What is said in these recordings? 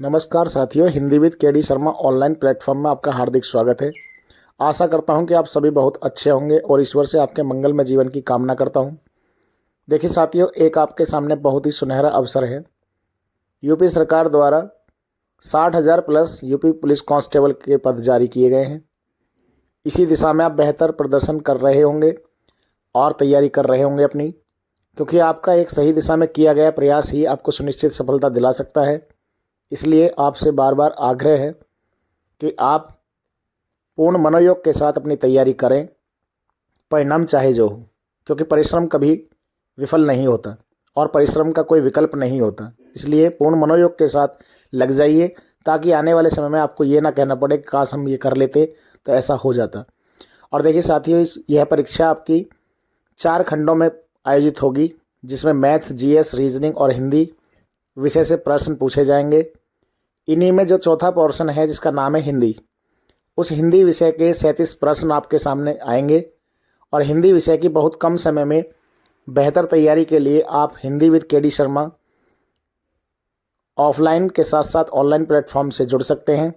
नमस्कार साथियों, Hindi with KD Sharma online platform में आपका हार्दिक स्वागत है। आशा करता हूं कि आप सभी बहुत अच्छे होंगे और ईश्वर से आपके मंगलमय जीवन की कामना करता हूं। देखिए साथियों, एक आपके सामने बहुत ही सुनहरा अवसर है। यूपी सरकार द्वारा 60,000 प्लस यूपी पुलिस कांस्टेबल के पद जारी किए गए हैं। इसी दिशा में आप बेहतर प्रदर्शन कर रहे होंगे और तैयारी कर रहे होंगे अपनी, क्योंकि आपका एक सही दिशा में किया गया प्रयास ही आपको सुनिश्चित सफलता दिला सकता है। इसलिए आपसे बार बार आग्रह है कि आप पूर्ण मनोयोग के साथ अपनी तैयारी करें, परिणाम चाहे जो हो, क्योंकि परिश्रम कभी विफल नहीं होता और परिश्रम का कोई विकल्प नहीं होता। इसलिए पूर्ण मनोयोग के साथ लग जाइए, ताकि आने वाले समय में आपको ये ना कहना पड़े कि काश हम ये कर लेते तो ऐसा हो जाता। और देखिए साथियों, यह परीक्षा आपकी 4 खंडों में आयोजित होगी, जिसमें मैथ, जीएस, रीजनिंग और हिंदी विषय से प्रश्न पूछे जाएंगे। इन्हीं में जो चौथा पोर्शन है, जिसका नाम है हिंदी, उस हिंदी विषय के 37 प्रश्न आपके सामने आएंगे। और हिंदी विषय की बहुत कम समय में बेहतर तैयारी के लिए आप Hindi with KD Sharma offline के साथ साथ ऑनलाइन प्लेटफॉर्म से जुड़ सकते हैं,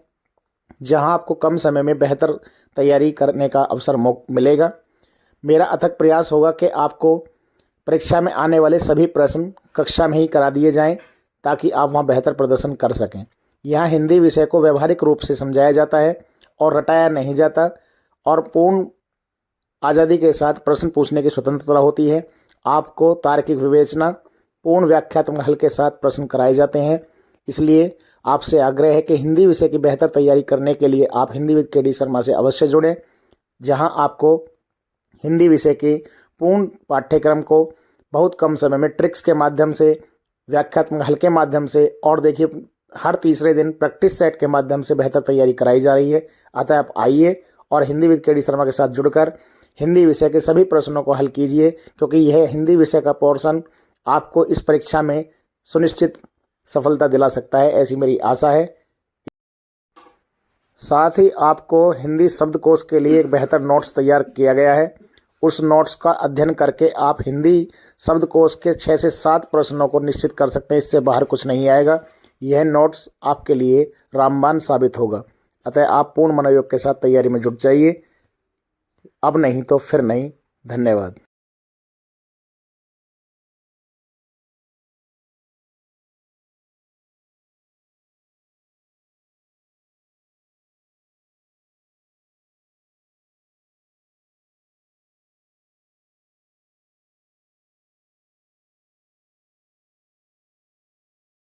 जहां आपको कम समय में बेहतर तैयारी करने का अवसर मिलेगा। मेरा अथक प्रयास होगा कि आपको परीक्षा में आने वाले सभी प्रश्न कक्षा में ही करा दिए जाएं, ताकि आप वहां बेहतर प्रदर्शन कर सकें। यहाँ हिंदी विषय को व्यवहारिक रूप से समझाया जाता है और रटाया नहीं जाता, और पूर्ण आज़ादी के साथ प्रश्न पूछने की स्वतंत्रता होती है। आपको तार्किक विवेचना, पूर्ण व्याख्यात्मक हल के साथ प्रश्न कराए जाते हैं। इसलिए आपसे आग्रह है कि हिंदी विषय की बेहतर तैयारी करने के लिए आप हिंदी विद केडी शर्मा से अवश्य जुड़ें, जहां आपको हिंदी विषय के पूर्ण पाठ्यक्रम को बहुत कम समय में ट्रिक्स के माध्यम से, व्याख्यात्मक हल के माध्यम से, और देखिए हर तीसरे दिन प्रैक्टिस सेट के माध्यम से बेहतर तैयारी कराई जा रही है। अतः आप आइए और हिंदी विद केडी शर्मा के साथ जुड़कर हिंदी विषय के सभी प्रश्नों को हल कीजिए, क्योंकि यह हिंदी विषय का पोर्शन आपको इस परीक्षा में सुनिश्चित सफलता दिला सकता है, ऐसी मेरी आशा है। साथ ही आपको हिंदी शब्दकोश के लिए एक बेहतर नोट्स तैयार किया गया है। उस नोट्स का अध्ययन करके आप हिंदी शब्दकोश के 6 से 7 प्रश्नों को निश्चित कर सकते हैं। इससे बाहर कुछ नहीं आएगा। यह नोट्स आपके लिए रामबाण साबित होगा। अतः आप पूर्ण मनोयोग के साथ तैयारी में जुट जाइए, अब नहीं तो फिर नहीं। धन्यवाद।